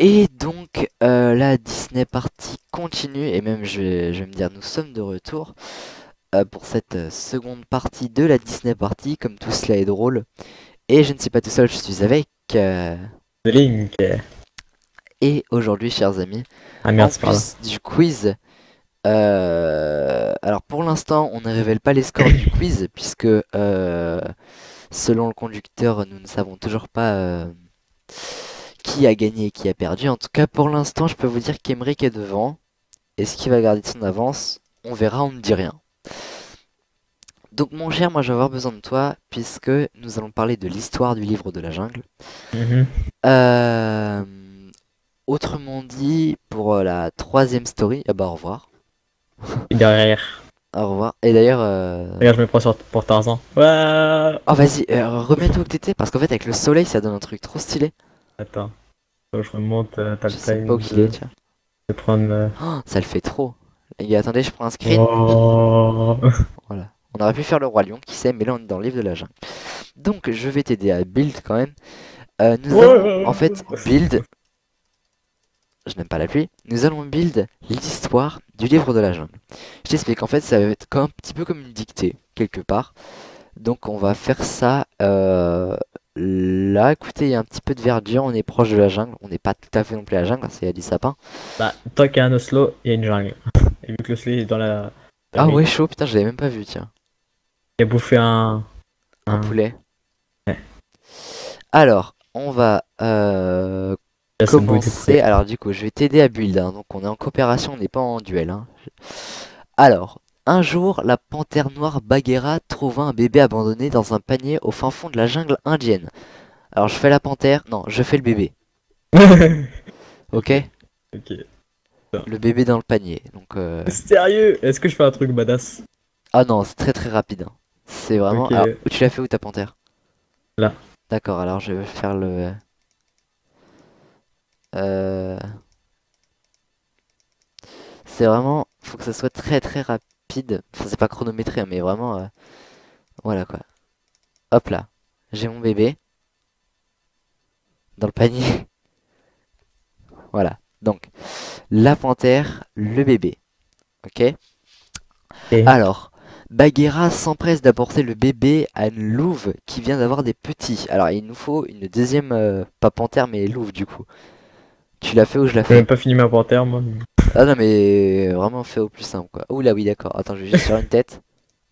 Et donc la Disney Party continue et même je vais me dire nous sommes de retour pour cette seconde partie de la Disney Party comme tout cela est drôle. Et je ne suis pas tout seul, je suis avec Link. et aujourd'hui chers amis, Ah en merde, c'est par là. plus du quiz, alors pour l'instant on ne révèle pas les scores du quiz puisque selon le conducteur nous ne savons toujours pas qui a gagné et qui a perdu. En tout cas pour l'instant je peux vous dire qu'Emeric est devant. Est-ce qu'il va garder son avance? On verra, on ne dit rien. Donc mon cher, moi je vais avoir besoin de toi puisque nous allons parler de l'histoire du livre de la jungle. Mhm. Euh, Autrement dit, pour la troisième story, ah bah au revoir. Et derrière. Au revoir. Et d'ailleurs, Regarde, je me prends pour Tarzan. Ouais. oh vas-y, remets-toi où t'étais parce qu'en fait avec le soleil ça donne un truc trop stylé. Attends. Faut que je remonte. T'as Je le sais pas où time qu'il est, tiens. de prendre. Oh, ça le fait trop. Les gars, attendez, je prends un screen. Oh. Voilà. On aurait pu faire le roi lion, qui sait, mais là on est dans le livre de la jungle. Donc je vais t'aider à build quand même. Nous allons en fait build. Je n'aime pas la pluie. Nous allons build l'histoire du livre de la jungle. Je t'explique, en fait ça va être un petit peu comme une dictée, quelque part. Donc on va faire ça là. Écoutez, il y a un petit peu de verdure, on est proche de la jungle. On n'est pas tout à fait non plus à la jungle, c'est à du sapin. Bah, tant qu'il y a un Oslo, il y a une jungle. Et vu que l'Oslo est dans la Ah ville, ouais, chaud, putain, je l'avais même pas vu, tiens. il a bouffé un. Un poulet. Ouais. Alors, on va Là, ça bouille des commencer. poulets. Alors du coup, je vais t'aider à build, hein. Donc on est en coopération, on n'est pas en duel, hein. Alors, un jour, la panthère noire Bagheera trouva un bébé abandonné dans un panier au fin fond de la jungle indienne. Alors je fais la panthère, non, je fais le bébé, ok? Ok. Le bébé dans le panier. Donc Sérieux? Est-ce que je fais un truc badass? ah non, c'est très très rapide, hein. C'est vraiment. Ok. Alors, où tu l'as fait où ta panthère? Là. D'accord, alors je vais faire le. Euh... C'est vraiment, faut que ça soit très très rapide. Enfin, c'est pas chronométré, hein, mais vraiment, voilà quoi. Hop là, j'ai mon bébé dans le panier. Voilà. Donc, la panthère, le bébé. Ok. Ok. Alors, Bagheera s'empresse d'apporter le bébé à une louve qui vient d'avoir des petits. Alors, il nous faut une deuxième, pas panthère, mais louve du coup. Tu l'as fait ou je l'ai J'ai même fait? pas fini ma panthère, moi. Ah non, mais vraiment fait au plus simple quoi. Oula, oui, d'accord. Attends, je vais juste faire une tête.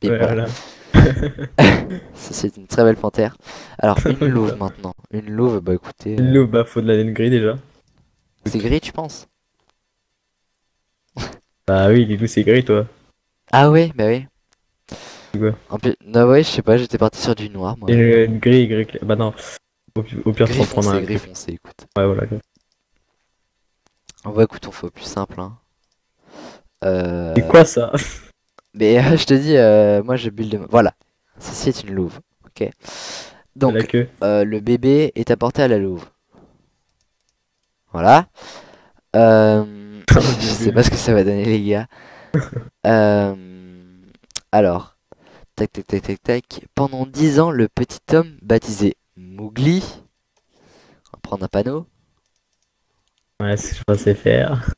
Et Ouais, voilà. voilà. C'est une très belle panthère. Alors, une louve Putain. maintenant. Une louve, bah écoutez, Loup, bah, faut de la laine gris déjà. c'est gris, tu penses? Bah oui, Lilou, c'est gris, toi. Ah ouais, bah oui. C'est quoi? En plus, non, ouais, je sais pas, j'étais parti sur du noir, moi. Une gris, gris clair. Bah non. Au pire, tu reprendras un Gris gris. foncé, écoute. Ouais, voilà. Gris. On va, écoute, on fait au plus simple, hein. C'est Euh... quoi ça? Mais je te dis, moi je build. Voilà. Ceci est une louve. Ok. La Donc, queue. le bébé est apporté à la louve. Voilà. Je sais pas ce que ça va donner, les gars. Euh, Alors, tac, tac, tac, tac, tac. Pendant 10 ans, le petit homme baptisé Mowgli, on va prendre un panneau, Ouais, c'est ce que je pensais faire.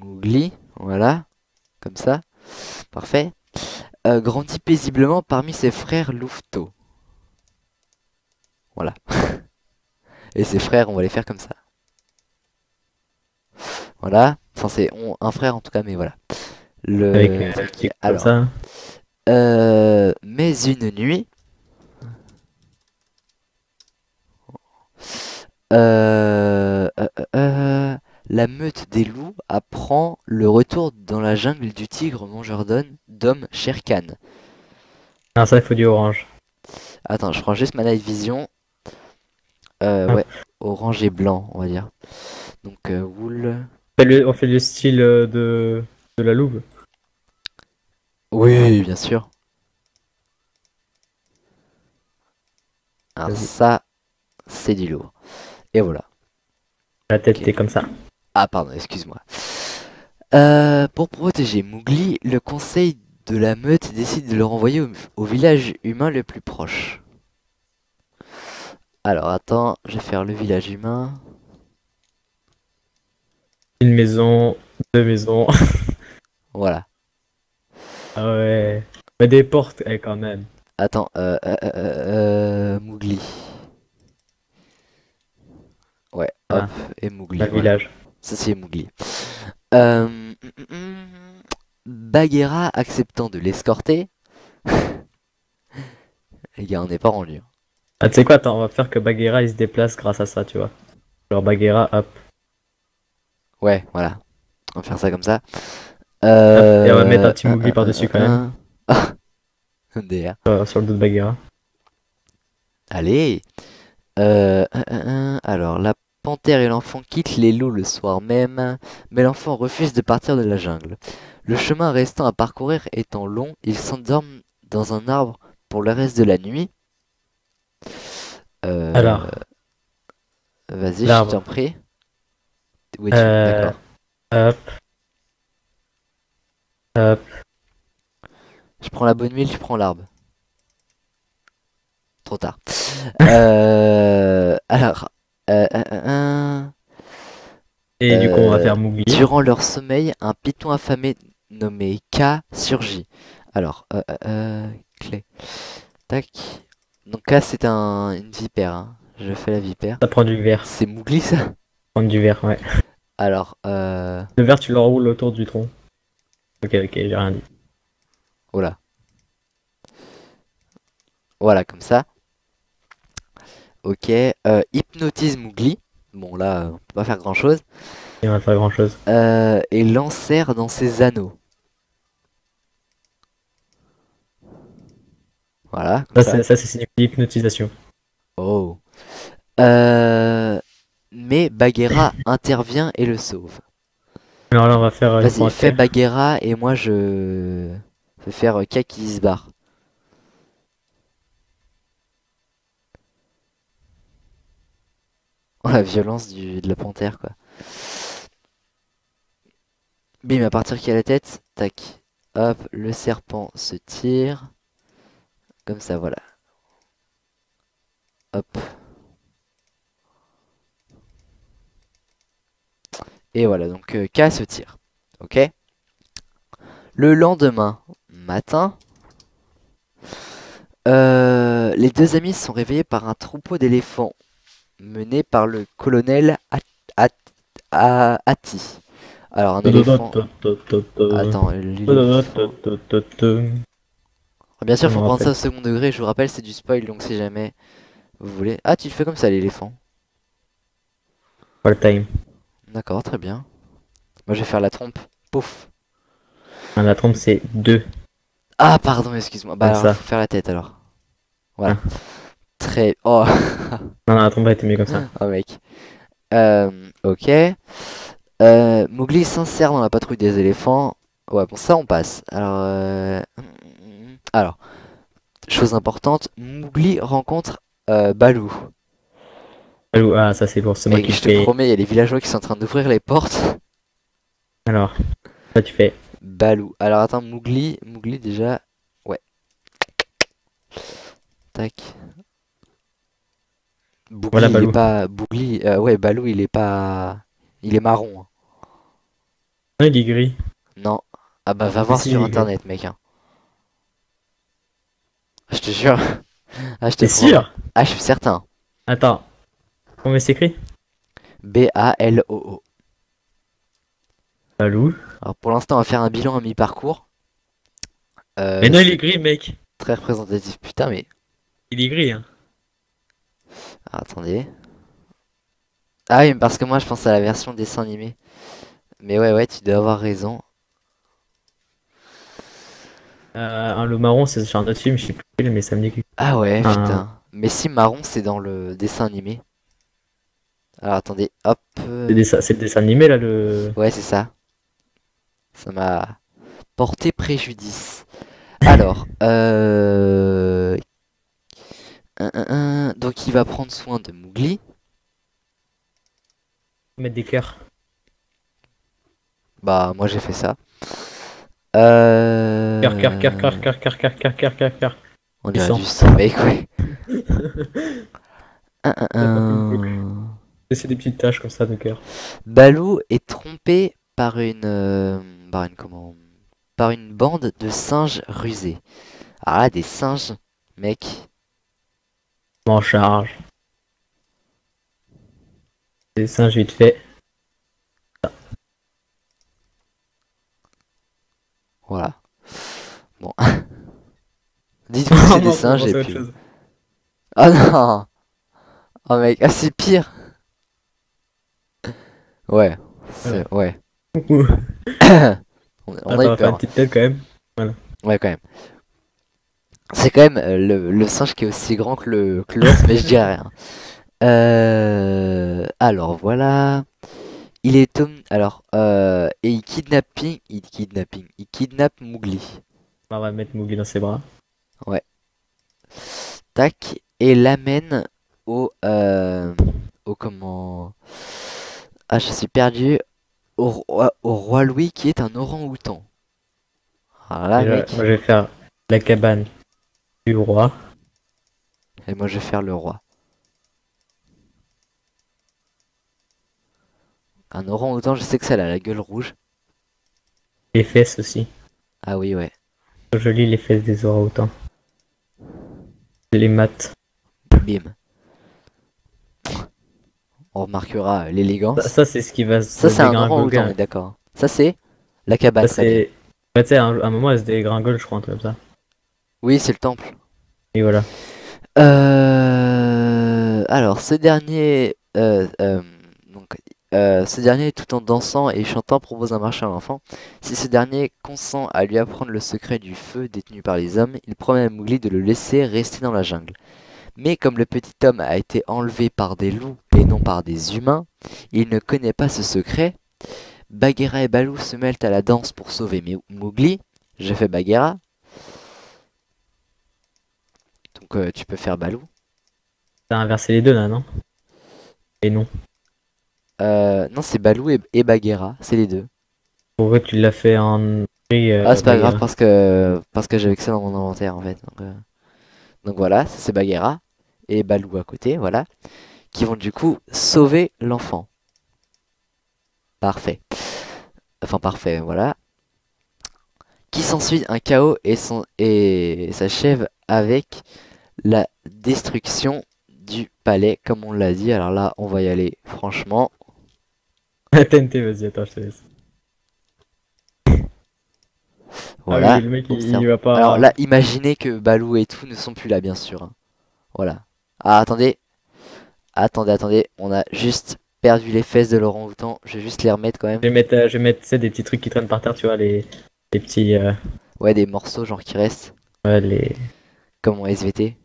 Mowgli, voilà, comme ça, parfait, grandit paisiblement parmi ses frères louveteaux. Voilà. Et ses frères, on va les faire comme ça. Voilà. Enfin, c'est un frère en tout cas, mais voilà. Avec Le un truc. petit comme Alors, ça. mais une nuit, euh, euh, euh, euh, la meute des loups apprend le retour dans la jungle du tigre mangeur d'hommes Shere Khan. Ah, ça, il faut du orange. Attends, je prends juste ma night vision. Ah. Ouais, orange et blanc, on va dire. Donc, wool. On fait le style de la louve. Oui, bien sûr. Alors, Vas-y. ça, c'est du lourd. Et voilà. La tête Ok. est comme ça. Ah, pardon, excuse-moi. Pour protéger Mowgli, le conseil de la meute décide de le renvoyer au village humain le plus proche. Alors attends, je vais faire le village humain. Une maison, deux maisons. Voilà. Ah ouais. Mais des portes, quand même. Attends, Mowgli. Ouais, hop, Voilà, et un Mowgli, voilà. village. Ça c'est Mowgli. Euh, hum, Bagheera acceptant de l'escorter. Les gars, on n'est pas rendu. Ah, tu sais quoi, attends, on va faire que Bagheera il se déplace grâce à ça, tu vois. Genre Bagheera, hop, Ouais, voilà. On va faire ça comme ça. hop. Et on va mettre un petit Mowgli par-dessus quand même, Ah, DR. sur le dos de Bagheera. Allez. Alors, la panthère et l'enfant quittent les loups le soir même, mais l'enfant refuse de partir de la jungle. Le chemin restant à parcourir étant long, ils s'endorment dans un arbre pour le reste de la nuit. Euh, Alors, Vas-y, je t'en l'arbre. prie. Où es-tu? Euh, D'accord. hop, hop. Je prends la bonne huile, tu prends l'arbre. Trop tard. Alors, Et du coup, on va faire Mowgli. durant leur sommeil, un python affamé nommé K surgit. Alors, clé. Tac. Donc K, c'est une vipère, hein. Je fais la vipère. Ça prend du verre. C'est Mowgli, ça? Prendre du verre, ouais. Alors, Le verre, tu le roules autour du tronc. Ok, ok, j'ai rien dit. voilà. Voilà, comme ça. Ok. Hypnotise Mowgli. Bon, là, on peut pas faire grand-chose. Et on va faire grand chose. Et l'enserre dans ses anneaux. Voilà, comme ça. Ça, c'est signe d'hypnotisation. Oh. Mais Bagheera intervient et le sauve. Alors là, on va faire une Vas-y, fais panthère. Bagheera et moi je vais faire K qui se barre. Oh, la violence de la panthère, quoi. Bim, à partir qui a la tête, tac. Hop, le serpent se tire. Comme ça, voilà. Hop. Et voilà, donc K se tire. Ok. Le lendemain matin, les deux amis sont réveillés par un troupeau d'éléphants mené par le colonel Hati. Alors, un éléphant. Attends, l'éléphant. Bien sûr, Je faut me prendre ça rappelle. au second degré. Je vous rappelle, c'est du spoil, donc si jamais vous voulez. Ah, tu le fais comme ça, l'éléphant. All time. D'accord, très bien. Moi, je vais faire la trompe. Pouf. La trompe, c'est 2. Ah, pardon, excuse-moi. Bah, Comme alors, ça. faut faire la tête alors. Voilà. Hein. Très. Oh, Non, la trompe a été mieux comme ça. oh mec. Ok. Mowgli s'insère dans la patrouille des éléphants. Ouais, bon, ça, on passe. Alors, chose importante, Mowgli rencontre Baloo. Ah, ça, c'est pour c'est moi Et qui je te fais. promets, il y a les villageois qui sont en train d'ouvrir les portes. Alors, ça, tu fais. Baloo. Alors attends, Mowgli déjà. Ouais, tac. Voilà, Bougli, il est Balou. pas. Bougli, ouais, Baloo, il est pas. Il est marron, hein. Non, il est gris. Non. Ah bah va Mais voir si, sur il est gris. internet, mec, hein. Je te jure. Ah, je te T'es promets. sûr? Ah, je suis certain. Attends. Comment c'est écrit? Baloo. Balou. Alors pour l'instant, on va faire un bilan à mi-parcours. Mais non, il est C'est gris, mec. très représentatif. Putain, mais. Il est gris, hein. Ah, attendez. Ah oui, mais parce que moi, je pense à la version dessin animé. Mais ouais, ouais, tu dois avoir raison. Un loup marron, c'est sur un autre film, je sais plus lequel, mais ça me dit quelque Ah ouais, chose. putain. Mais si marron, c'est dans le dessin animé. Alors attendez, hop. C'est le dessin animé, là, le. Ouais, c'est ça. Ça m'a porté préjudice. Alors, donc il va prendre soin de Mowgli. Mettre des cœurs. Bah, moi j'ai fait ça. Cœur, cœur, cœur, cœur, cœur, cœur, cœur, cœur, cœur, cœur, cœur. On dirait Puissant. du sang, mec, ouais. Ça fait une boucle. C'est des petites taches comme ça de cœur. Balou est trompé par une bande de singes rusés. Alors là, des singes, mec. M'en charge. Des singes vite fait. Voilà. Bon. Dites-vous que c'est des Non, faut singes et penser à autre puis. chose. Ah non! Oh mec, ah c'est pire! Ouais, Voilà. ouais. On a Attends, on eu va faire peur, une hein. petite tête quand même. Voilà. Ouais, quand même. C'est quand même le singe qui est aussi grand que l'ours, mais je dirais rien. Alors voilà. Et il kidnappe Mowgli. On va mettre Mowgli dans ses bras. Ouais. Tac. Et l'amène au, au comment. Ah, je suis perdu. Au roi Louis qui est un orang-outan. Alors là, Déjà, mec. moi je vais faire la cabane du roi. Et moi, je vais faire le roi. Un orang-outan, je sais que ça a la gueule rouge. Les fesses aussi. Ah oui, ouais. Joli les fesses des orang-outans. Les maths. Bim. On remarquera Ça, l'élégance. ça, c'est ce qui va se Ça, c'est un orang-outan, on dégringoler. est d'accord. Ça, c'est la cabane, Ça très bien. c'est. Ouais, tu sais, à un moment elle se dégringole, je crois, un truc comme ça. Oui, c'est le temple. Et voilà. Alors, ce dernier, tout en dansant et chantant, propose un marché à l'enfant. Si ce dernier consent à lui apprendre le secret du feu détenu par les hommes, il promet à Mowgli de le laisser rester dans la jungle. Mais comme le petit homme a été enlevé par des loups et non par des humains, il ne connaît pas ce secret. Bagheera et Baloo se mêlent à la danse pour sauver Mowgli. Je fais Bagheera, donc tu peux faire Baloo. T'as inversé les deux là, non? Et non. Non, c'est Baloo et Bagheera, c'est les deux. Pourquoi tu l'as fait en Ah, c'est pas grave Bagheera? parce que j'avais que ça dans mon inventaire en fait. Donc voilà, ça, c'est Bagheera et Baloo à côté, voilà, qui vont du coup sauver l'enfant. Parfait. Enfin parfait, voilà. Qui s'ensuit un chaos et s'achève avec la destruction du palais, comme on l'a dit. Alors là, on va y aller franchement. TNT, vas-y, attends, je te laisse. Ah oui, Voilà, le mec il observe. va Alors pas. là, imaginez que Baloo et tout ne sont plus là, bien sûr, hein. Voilà. Ah, attendez. On a juste perdu les fesses de l'orang-outan. Je vais juste les remettre quand même. Je vais mettre, tu sais, des petits trucs qui traînent par terre, tu vois, les petits. Ouais, des morceaux genre qui restent. Ouais, les. Comme en SVT.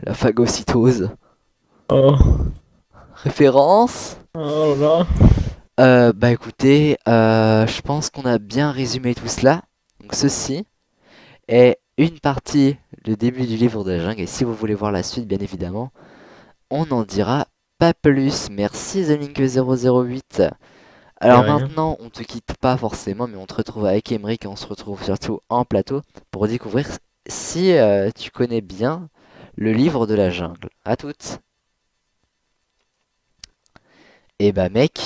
La phagocytose. Oh, Référence. oh là là. Bah écoutez, je pense qu'on a bien résumé tout cela. Donc ceci est une partie, le début du livre de la jungle. Et si vous voulez voir la suite, bien évidemment, on n'en dira pas plus. Merci The Link 008. Y Alors a rien. maintenant, on te quitte pas forcément, mais on te retrouve avec Emeric et on se retrouve surtout en plateau pour découvrir si tu connais bien le livre de la jungle. À toutes. Et bah mec,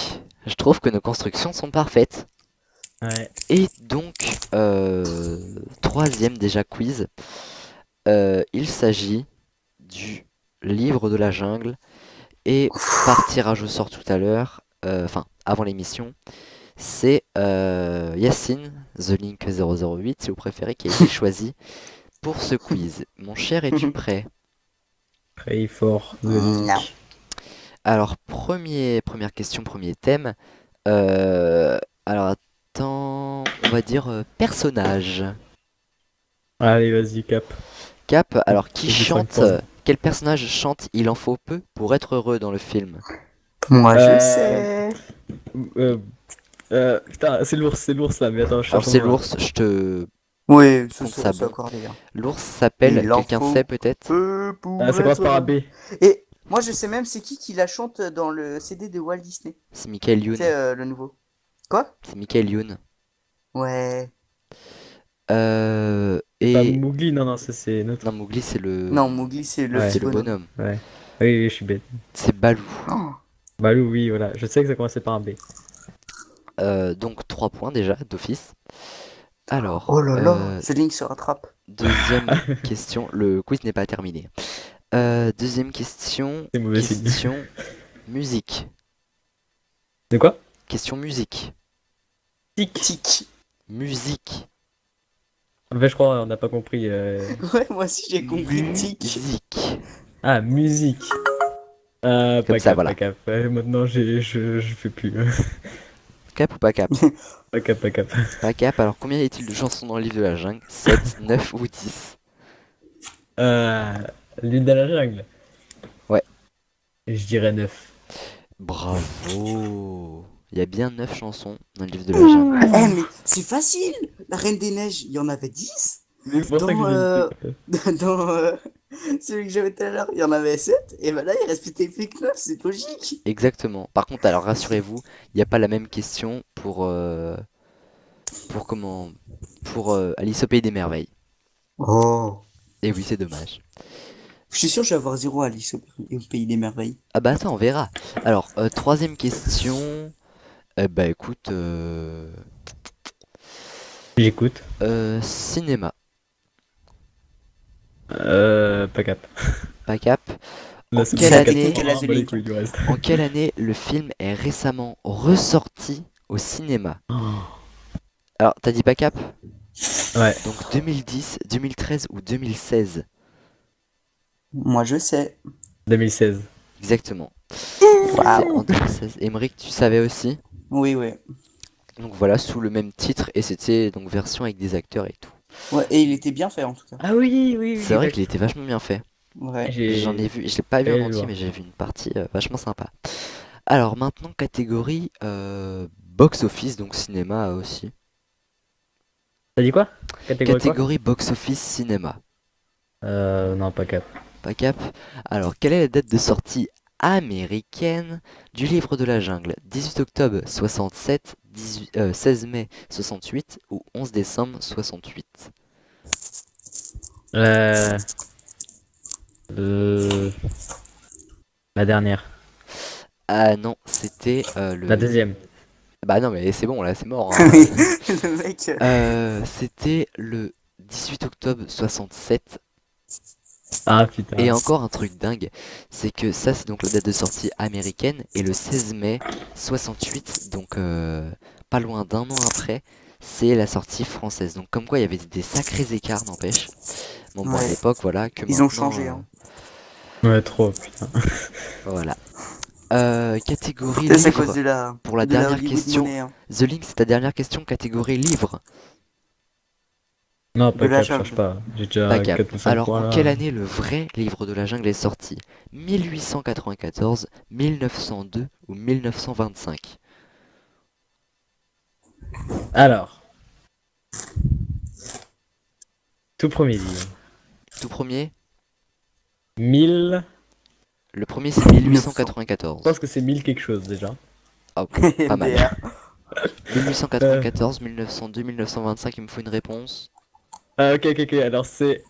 je trouve que nos constructions sont parfaites. Ouais. Et donc, troisième déjà quiz. Il s'agit du livre de la jungle. Et par tirage au sort tout à l'heure, enfin avant l'émission, c'est Yacine, The Link 008, si vous préférez, qui a été choisi pour ce quiz. Mon cher, es-tu prêt? Très fort, The Non. Link. Alors, première question, premier thème. Euh, alors, attends, on va dire personnage. Allez, vas-y, cap. Cap, alors qui J'ai 5 chante? points. Quel personnage chante Il en faut peu pour être heureux dans le film? Moi, je Euh, sais. euh, putain, c'est l'ours là, mais attends, je Alors cherche son c'est nom là. l'ours, je te Oui, compte ça c'est bon. accordé. Hein. L'ours s'appelle, Il en quelqu'un faut sait peut-être? peu pour Ah, ça commence être par un heureux. B. Et moi, je sais même c'est qui la chante dans le CD de Walt Disney. C'est Michael Youn. C'est le nouveau. Quoi? C'est Michael Youn. Ouais. Pas Et Mowgli, non, non, ça c'est notre. non, Mowgli c'est le Non, Mowgli, c'est le Ouais. petit c'est le bonhomme. bonhomme. Ouais. Oui, oui, je suis bête. C'est Balou. Oh. Balou, oui, voilà. Je sais que ça commençait par un B. Donc 3 points déjà d'office. Alors, Oh là là, ce Link se rattrape. deuxième question. Le quiz n'est pas terminé. Deuxième question. C'est mauvais signe. Question musique. De quoi? Question musique. Tic. Tic. Musique. En fait, je crois on n'a pas compris. Ouais, moi aussi j'ai compris tic. Musique. Ah, musique. Comme Pas ça, cap, voilà. pas cap. Maintenant, je fais plus. Cap ou pas cap? Pas cap, pas cap. Pas cap. Alors, combien y a-t-il de chansons dans le livre de la jungle? 7, 9 ou 10? Euh, L'île de la jungle. Ouais. Je dirais 9. Bravo. Il y a bien 9 chansons dans le livre de la jungle. Eh, mais c'est facile. La Reine des Neiges, il y en avait 10. C'est pour ça que Dans, je l'ai dit. dans celui que j'avais tout à l'heure, il y en avait 7. Et ben là, il reste plus que 9, c'est logique. Exactement. Par contre, alors rassurez-vous, il n'y a pas la même question pour comment, pour Alice au pays des merveilles. Oh. Et oui, c'est dommage. Je suis sûr que je vais avoir 0 Alice au Pays des Merveilles. Ah bah attends, on verra. Alors, troisième question. Bah écoute, J'écoute. cinéma. Pas cap. Pas cap. Là, En c'est quelle bon, cap, année, on s'en bat les couilles du reste. en quelle année le film est récemment ressorti au cinéma? Alors, t'as dit pas cap? Ouais. Donc 2010, 2013 ou 2016? Moi, je sais. 2016. Exactement. C'était en Waouh. 2016. Emmerich, tu savais aussi? Oui, oui. Donc voilà, sous le même titre, et c'était donc version avec des acteurs et tout. Ouais, et il était bien fait en tout cas. Ah oui, oui, oui, C'est vrai exact. qu'il était vachement bien fait. Ouais. J'en ai vu, je l'ai pas vu en Allez le entier, voir. mais j'ai vu une partie vachement sympa. Alors maintenant, catégorie box-office, donc cinéma aussi. T'as dit quoi? Catégorie quoi? Catégorie box-office cinéma. Non, pas cap. Pas cap. Alors, quelle est la date de sortie américaine du livre de la jungle? 18 octobre 67, 16 mai 68 ou 11 décembre 68? Euh, euh, La dernière. Ah non, c'était La le... deuxième. Bah non, mais c'est bon, là, c'est mort, hein. Le mec. C'était le 18 octobre 67. Ah putain. Et encore un truc dingue, c'est que ça, c'est donc la date de sortie américaine, et le 16 mai 68, donc pas loin d'un an après, c'est la sortie française. Donc comme quoi, il y avait des sacrés écarts, n'empêche. Bon, à Ouais. l'époque, voilà, que Ils ont maintenant, changé. Hein. Ouais, trop, putain. voilà. Catégorie Ça, c'est à cause livre. Pour la de la dernière Hollywood question, Money. Hein. The Link, c'est ta dernière question, catégorie livre. Non, De pas la cap, cherche jungle. pas. J'ai Pas déjà cap. 4 ou 5 Alors, points en là. quelle année le vrai livre de la jungle est sorti? 1894, 1902 ou 1925? Alors, tout premier livre. Tout premier? 1000. Le premier c'est 1900. Je 1894. pense que c'est 1000 quelque chose déjà. Hop, pas mal. MDR. 1894, 1902, 1925, il me faut une réponse. Ok, ok, ok. Alors c'est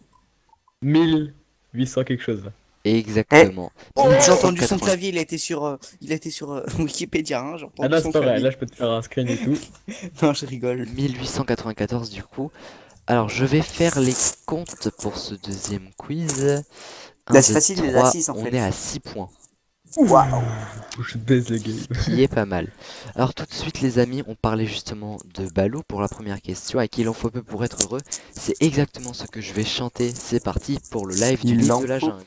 1800 quelque chose là. Exactement. Oh, j'ai entendu son 1880. clavier, il a été sur Wikipédia. Hein, j'ai Ah entendu non, son c'est pas vrai. clavier. Là, je peux te faire un screen et tout. Non, je rigole. 1894 du coup. Alors je vais faire les comptes pour ce deuxième quiz. 1, Là, c'est 2, facile, il est à 3, 6 en on fait. est à 6 points. Waouh. Je baise le game. Ce qui est pas mal. Alors tout de suite les amis, on parlait justement de Balou pour la première question. À qui il en faut peu pour être heureux? C'est exactement ce que je vais chanter. C'est parti pour le live du Il livre en de la faut. jungle.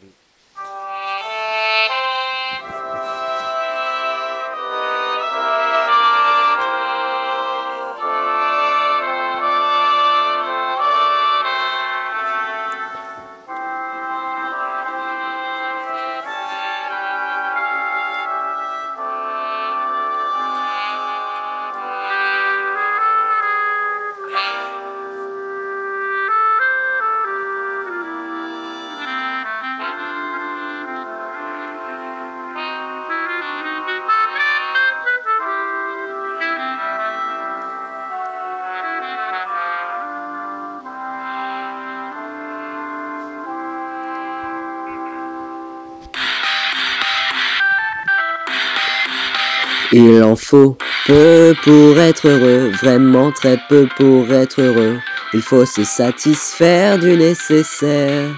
Il en faut peu pour être heureux, vraiment très peu pour être heureux. Il faut se satisfaire du nécessaire.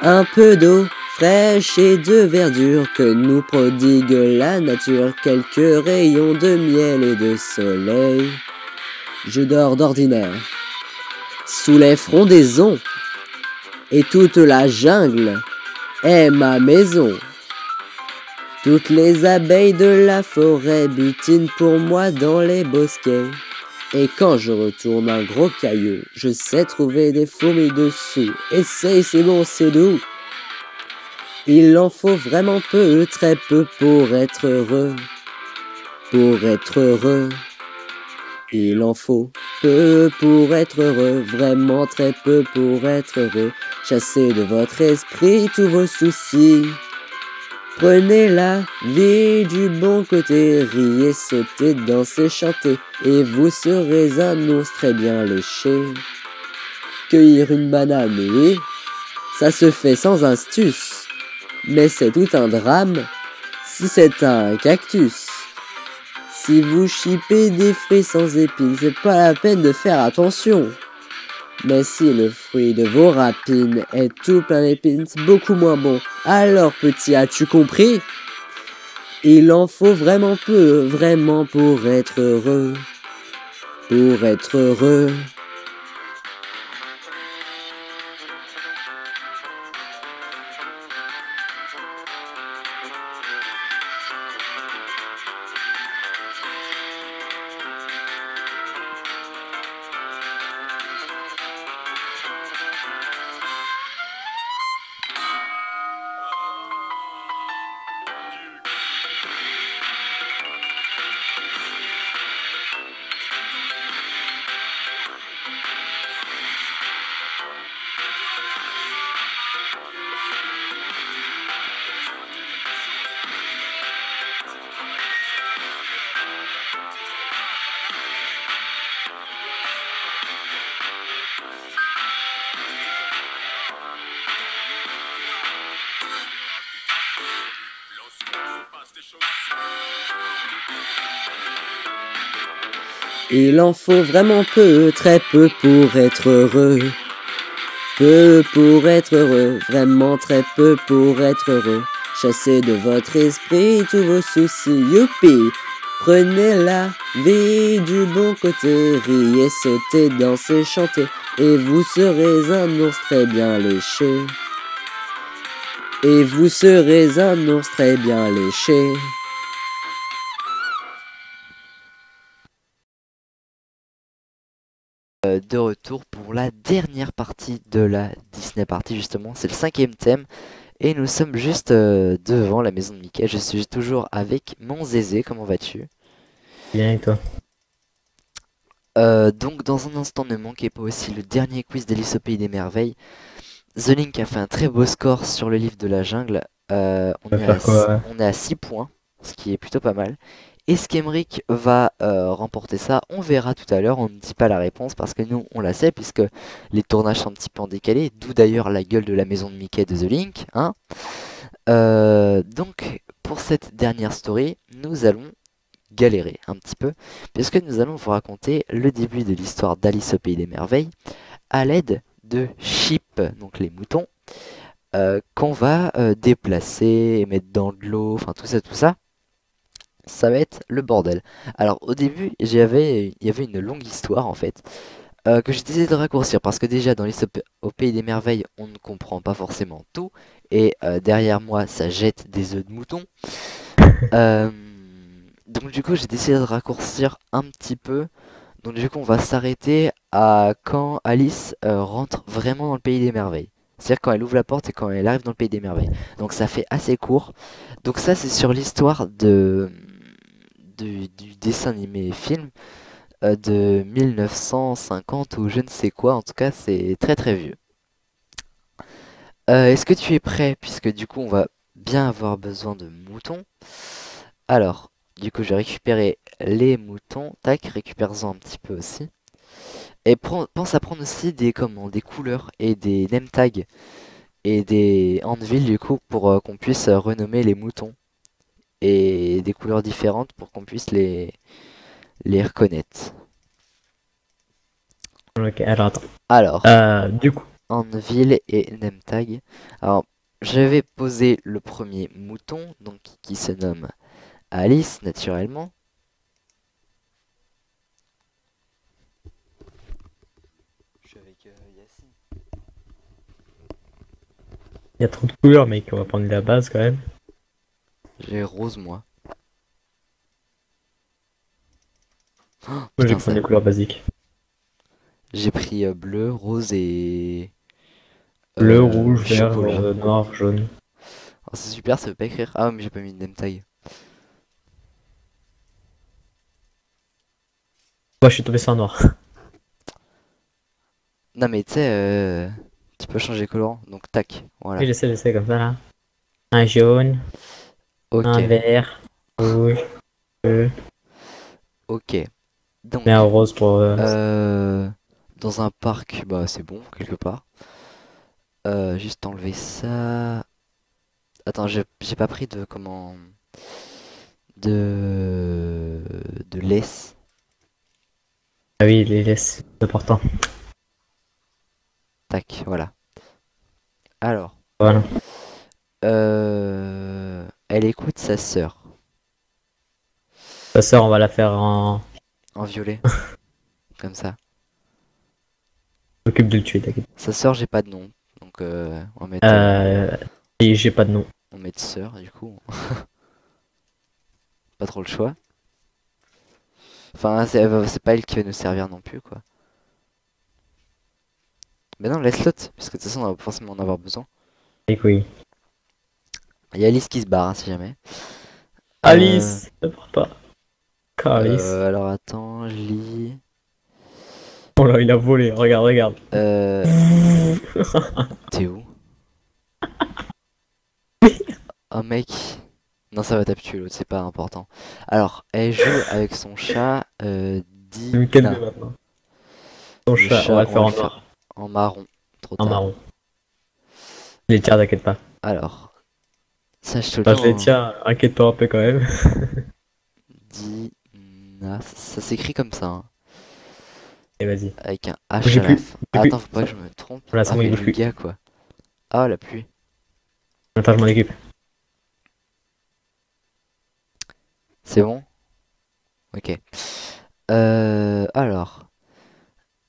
Un peu d'eau fraîche et de verdure que nous prodigue la nature, quelques rayons de miel et de soleil. Je dors d'ordinaire, sous les frondaisons, et toute la jungle est ma maison. Toutes les abeilles de la forêt butinent pour moi dans les bosquets. Et quand je retourne un gros caillou, je sais trouver des fourmis dessous. Essaye, c'est bon, c'est doux. Il en faut vraiment peu, très peu pour être heureux. Pour être heureux. Il en faut peu pour être heureux, vraiment très peu pour être heureux. Chassez de votre esprit tous vos soucis. Prenez la vie du bon côté, riez, sautez, dansez, chantez, et vous serez un ours très bien léché. Cueillir une banane, oui, ça se fait sans astuce, mais c'est tout un drame si c'est un cactus. Si vous chipez des fruits sans épines, c'est pas la peine de faire attention. Mais si le fruit de vos rapines est tout plein d'épines, c'est beaucoup moins bon. Alors petit, as-tu compris? Il en faut vraiment peu, vraiment pour être heureux. Pour être heureux. Il en faut vraiment peu, très peu pour être heureux. Peu pour être heureux, vraiment très peu pour être heureux. Chassez de votre esprit tous vos soucis, youpi! Prenez la vie du bon côté, riez, sautez, dansez, chantez, et vous serez un ours très bien léché. Et vous serez un ours très bien léché. De retour pour la dernière partie de la Disney Party, justement. C'est le 5e thème. Et nous sommes juste devant la maison de Mickey. Je suis toujours avec mon Zézé. Comment vas-tu? Bien et toi? Donc dans un instant, ne manquez pas aussi le dernier quiz d'Alice au Pays des Merveilles. The Link a fait un très beau score sur le livre de la jungle. On va faire quoi? On est à 6 points, ce qui est plutôt pas mal. Est-ce qu'Emeric va remporter ça? On verra tout à l'heure, on ne dit pas la réponse parce que nous on la sait puisque les tournages sont un petit peu en décalé, d'où d'ailleurs la gueule de la maison de Mickey de The Link. Hein. Donc pour cette dernière story, nous allons galérer un petit peu puisque nous allons vous raconter le début de l'histoire d'Alice au Pays des Merveilles à l'aide de Sheep, donc les moutons, qu'on va déplacer et mettre dans de l'eau, enfin tout ça. Ça va être le bordel. Alors au début, il y avait une longue histoire en fait, que j'ai décidé de raccourcir parce que déjà dans au Pays des Merveilles, on ne comprend pas forcément tout et derrière moi, ça jette des œufs de mouton. Euh, donc du coup, j'ai décidé de raccourcir un petit peu. Donc du coup, on va s'arrêter à quand Alice rentre vraiment dans le Pays des Merveilles. C'est-à-dire quand elle ouvre la porte et quand elle arrive dans le Pays des Merveilles. Donc ça fait assez court. Donc ça, c'est sur l'histoire du dessin animé film de 1950 ou je ne sais quoi. En tout cas, c'est très très vieux. Est-ce que tu es prêt? Puisque du coup, on va bien avoir besoin de moutons. Alors, du coup, je vais récupérer les moutons. Tac, récupère-en un petit peu aussi. Et pense à prendre aussi des couleurs et des name tags et des handbills du coup pour qu'on puisse renommer les moutons et des couleurs différentes pour qu'on puisse les reconnaître. Ok, alors attends. Alors, Du coup, en ville et name tag. Alors, je vais poser le premier mouton, donc qui se nomme Alice, naturellement. Je suis avec Yacine. il y a trop de couleurs, mec. On va prendre la base quand même. J'ai rose, moi. Oh, Moi, je vais putain, prendre les couleurs basiques. j'ai pris bleu, rose et Bleu, rouge, vert, chocolat. noir, jaune. Oh, c'est super, ça veut pas écrire. Ah, mais j'ai pas mis de name tag. Moi, je suis tombé sur un noir. Non, mais tu sais, tu peux changer colorant. Donc, tac, voilà. Oui, je sais, comme ça là. Un jaune, Ok, un vert, rouge, bleu, ok. Donc, et un rose pour. dans un parc, bah c'est bon, quelque part. Juste enlever ça. Attends, j'ai pas pris de comment. De laisse. Ah oui, les laisses, c'est important. Tac, voilà. Alors, Voilà. elle écoute sa sœur Ta sœur, on va la faire en. en violet, comme ça. S'occupe de le tuer, t'inquiète. Sa sœur, j'ai pas de nom, donc on va mettre, Et j'ai pas de nom. on met sœur du coup. Pas trop le choix. Enfin, c'est pas elle qui va nous servir non plus, quoi. Mais non, laisse l'autre, parce que de toute façon, on va forcément en avoir besoin. Et oui. Il y a Alice qui se barre, hein, si jamais. Alice, ne pars pas. Alice. Alors attends, je lis. Oh là, il a volé, regarde, regarde. T'es où? Oh mec. Non, ça va t'habituer l'autre, c'est pas important. Alors, elle joue avec son chat, C'est le week-end Dina. maintenant. Ton Le chat, chat, on va le on faire va en le faire. noir. En marron. Trop En tard. marron. Je les tiens, t'inquiète pas. Alors, sache tout le Enfin, je les temps. tiens, inquiète-toi un peu quand même. Dina. Ça s'écrit comme ça, hein, Et vas-y. avec un J'ai H à la plus- fin. j'ai Attends, plus- faut pas que je me trompe. Voilà, c'est Ah, bon, il mais bouge le plus. gars, quoi. Ah, la pluie. Attends, je m'en occupe. C'est bon? Ok. Alors.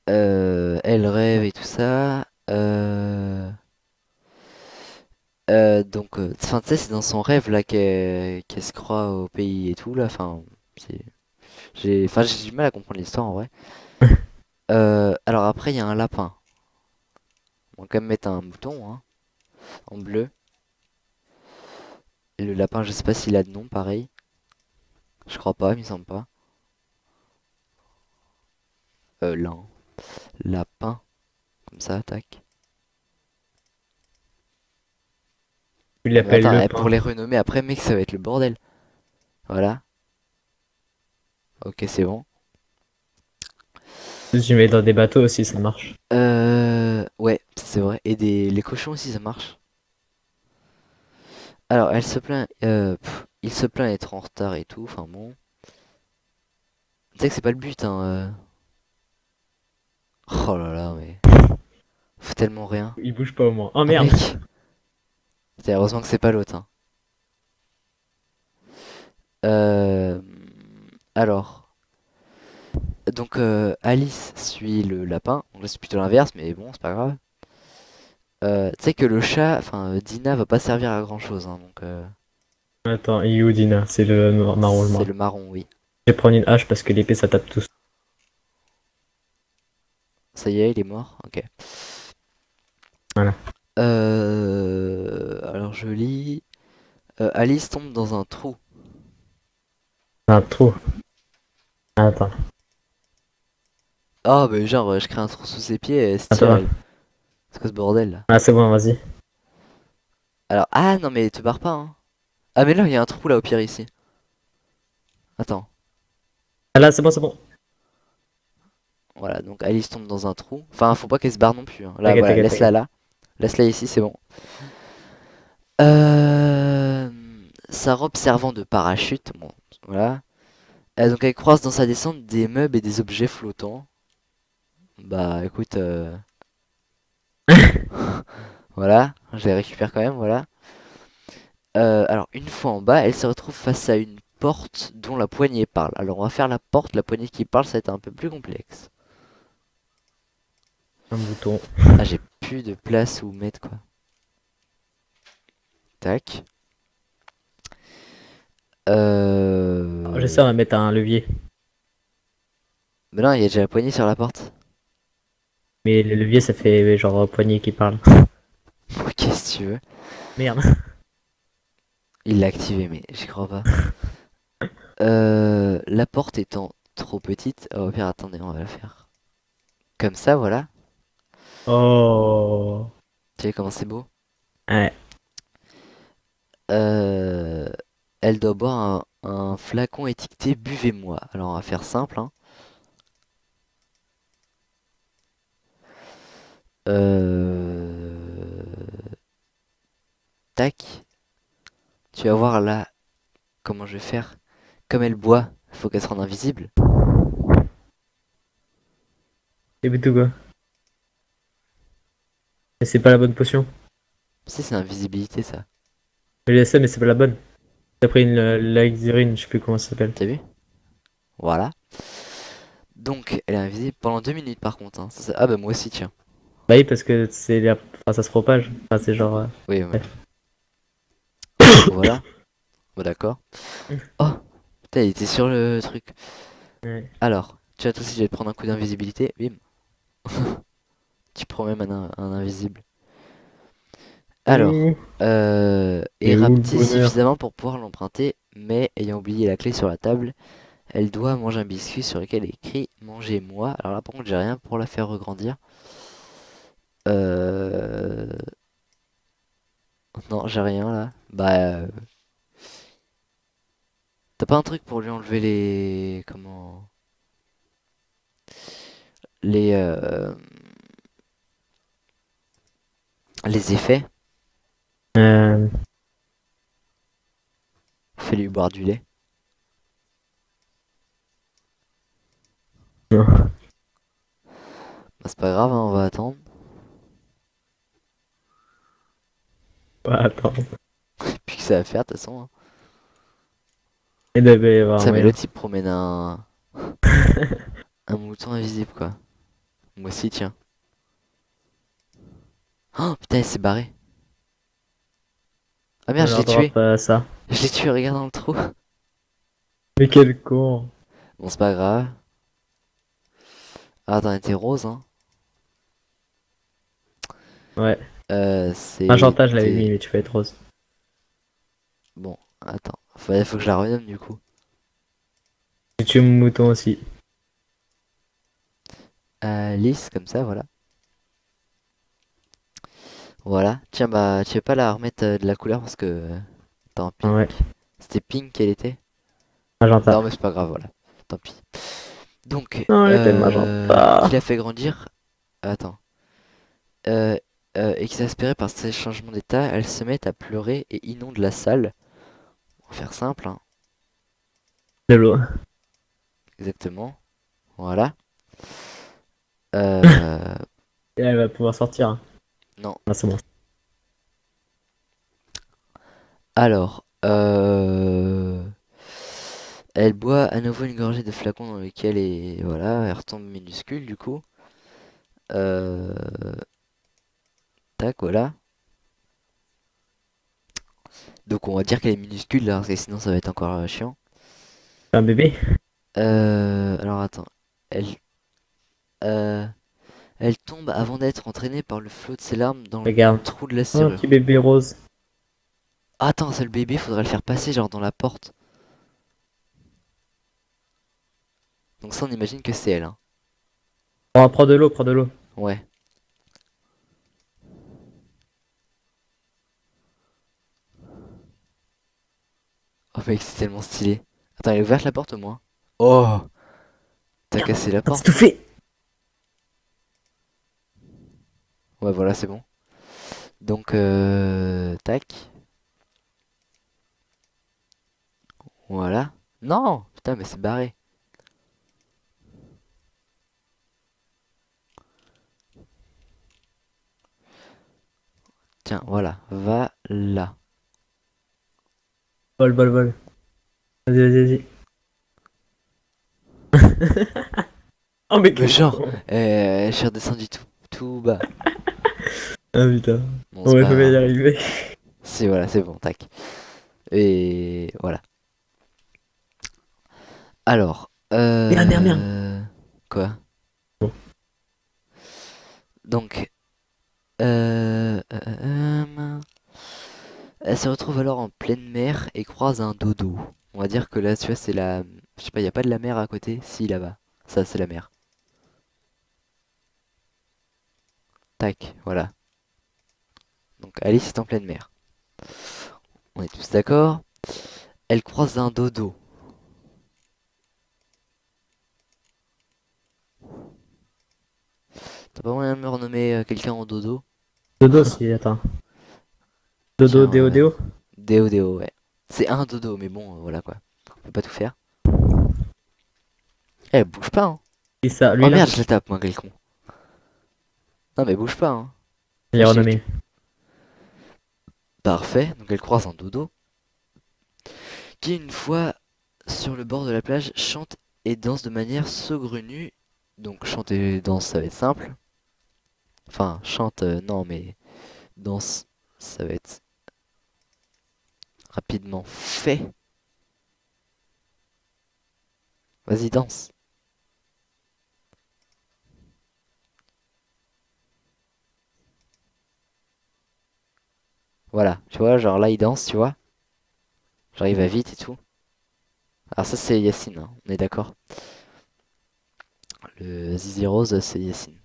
Elle rêve et tout ça. Donc, enfin, tu sais, c'est dans son rêve là qu'elle se croit au pays et tout là. Enfin, j'ai du mal à comprendre l'histoire en vrai. Alors après, il y a un lapin. On va quand même mettre un mouton, hein, en bleu. Et le lapin, je sais pas s'il a de nom, pareil. Je crois pas, il me semble pas. Là, hein. Lapin, comme ça, tac. Tu Mais l'appelles attends, le pour pain. les renommer après, mec, ça va être le bordel. Voilà. Ok, c'est bon. Je mets dans des bateaux aussi, ça marche. Ouais, c'est vrai. Et les cochons aussi, ça marche. Alors, elle se plaint, il se plaint d'être en retard et tout. Enfin bon. Tu sais que c'est pas le but, hein. Oh là là, mais. Faut tellement rien. Il bouge pas au moins. Oh Ah, merde. mec. Heureusement que c'est pas l'autre, hein. Euh, Alors. Donc, Alice suit le lapin. Donc là, c'est plutôt l'inverse, mais bon, c'est pas grave. Tu sais que le chat, enfin, Dina va pas servir à grand chose, hein, donc Attends, il est où Dina? C'est le marron, le c'est marron. le marron, oui. Je vais prendre une hache parce que l'épée ça tape tous. Ça y est, il est mort. Ok. Voilà. Alors je lis. Alice tombe dans un trou. Un trou. Attends. Ah, bah genre, je crée un trou sous ses pieds et elle se tire, Attends. elle. C'est quoi ce bordel là? Ah c'est bon, vas-y. Alors, ah non, mais te barre pas, hein. Ah, mais là, il y a un trou là au pire ici. Attends. Ah là c'est bon, c'est bon. Voilà, donc Alice tombe dans un trou. Enfin, faut pas qu'elle se barre non plus, hein. Là, T'inquiète, voilà, t'inquiète, laisse-la là. Laisse-la ici, c'est bon. Euh... sa robe servant de parachute. Bon, voilà. Donc elle croise dans sa descente des meubles et des objets flottants. Bah écoute, voilà, je les récupère quand même, voilà. Alors une fois en bas, elle se retrouve face à une porte dont la poignée parle. Alors on va faire la porte, la poignée qui parle, ça va être un peu plus complexe. Un bouton. Ah, j'ai plus de place où mettre quoi. Tac. J'essaie de mettre un levier. Mais non, il y a déjà la poignée sur la porte. Mais le levier, ça fait genre poignée qui parle. Qu'est-ce que tu veux? Merde. Il l'a activé, mais j'y crois pas. La porte étant trop petite, au pire, attendez, on va la faire. Comme ça, voilà. Oh. Tu vois comment c'est beau? Ouais. Euh, Elle doit boire un flacon étiqueté buvez-moi. Alors on va faire simple, hein. Tac. Tu vas voir là comment je vais faire. Comme elle boit, il faut qu'elle se rende invisible. C'est tout quoi. Mais c'est pas la bonne potion. Si c'est invisibilité ça. Je l'ai mais c'est pas la bonne. T'as pris une Laxirine, je sais plus comment ça s'appelle. T'as vu? Voilà. Donc elle est invisible pendant 2 minutes par contre, hein. Ah bah moi aussi tiens. Bah oui, parce que c'est enfin, ça se propage. Enfin, c'est genre. Oui, oui. Ouais. Voilà. Bon d'accord. Oh, putain, il était sur le truc. Ouais. Alors, tu vois toi aussi je vais te prendre un coup d'invisibilité. Bim. Tu prends même un invisible. Alors, Ouh. est Et où le rapetissée bonheur? suffisamment pour pouvoir l'emprunter, mais ayant oublié la clé sur la table, elle doit manger un biscuit sur lequel est écrit mangez-moi. Alors là, par contre, j'ai rien pour la faire regrandir. Euh... Non, j'ai rien là. Bah, t'as pas un truc pour lui enlever les. Comment. Les. Les effets? Euh... Fais-lui boire du lait. Non. Bah, c'est pas grave, hein, on va attendre. Bah, attends. Puis que ça va faire, de toute façon, hein. Il devait y avoir un Ça, mais moyen. l'autre il promène un mouton invisible, quoi. Moi aussi, tiens. Oh putain, il s'est barré. Ah merde, je Alors, l'ai tué. pas ça. Je l'ai tué, regarde dans le trou. Mais quel con. Bon, c'est pas grave. Ah, t'en étais rose, hein. Ouais. C'est. Magenta, je l'avais mis, mais tu peux être rose. Bon, attends. Faut que je la renomme du coup. J'ai tué mon mouton aussi. Lisse, comme ça, voilà. Voilà. Tiens, bah, tu veux pas la remettre de la couleur parce que. Tant pis. Ouais. C'était pink qu'elle était? Magenta. Non, mais c'est pas grave, voilà. Tant pis. Donc, Non, elle était magenta. qui l'a fait grandir? Attends. Euh, Exaspérée par ces changements d'état, elle se met à pleurer et inonde la salle. On va faire simple, hein. De l'eau. Exactement. Voilà. Euh, Et elle va pouvoir sortir. Hein. non. Ah, c'est bon. Alors, elle boit à nouveau une gorgée de flacon dans lequel est voilà, elle retombe minuscule du coup. Euh, Tac, voilà. Donc on va dire qu'elle est minuscule là, parce que sinon ça va être encore chiant. C'est un bébé. Alors attends, elle, euh, elle tombe avant d'être entraînée par le flot de ses larmes dans le Regarde. trou de la Oh, un serrure. petit bébé rose. Attends, c'est le bébé, faudrait le faire passer genre dans la porte. Donc ça on imagine que c'est elle, hein. Oh, prends de l'eau, prends de l'eau. Ouais. Oh mec, c'est tellement stylé. Attends, elle est ouverte la porte au moins. Oh, t'as cassé la Attends, c'est porte. tout fait. Ouais, voilà, c'est bon. Donc, tac. Voilà. Non, putain, mais c'est barré. Tiens, voilà, va là. Vol, vol, vol. Vas-y, vas-y, vas-y. Oh, mais Mais quel genre, con. je suis redescendu tout bas. Ah putain. Bon, c'est Ouais, pas faut bien y grave. arriver. C'est voilà, c'est bon, tac. Et voilà. Alors, Merde, merde, merde. quoi? Bon. Donc, elle se retrouve alors en pleine mer et croise un dodo. On va dire que là, tu vois, c'est la... Je sais pas, y a pas de la mer à côté? Si, là-bas. Ça, c'est la mer. Tac, voilà. Donc, Alice est en pleine mer. On est tous d'accord? Elle croise un dodo. T'as pas moyen de me renommer quelqu'un en dodo? Dodo, si, attends. Dodo, Tiens, Déo, Déo. Déo Déo, ouais. C'est un dodo, mais bon, voilà quoi. On peut pas tout faire. Eh, bouge pas, hein. Et ça, lui Oh là, merde, je la tape, moi, quel con. Non, mais bouge pas, hein. il est Moi, je sais que renommé. Parfait, donc elle croise un dodo qui, une fois sur le bord de la plage, chante et danse de manière saugrenue. Donc, chante et danse, ça va être simple. Enfin, chante, non, mais danse, ça va être rapidement fait. Vas-y, danse. Voilà, tu vois, genre là, il danse, tu vois. Genre, il va vite et tout. Alors, ça, c'est Yacine, hein, on est d'accord. Le Zizi Rose, c'est Yacine.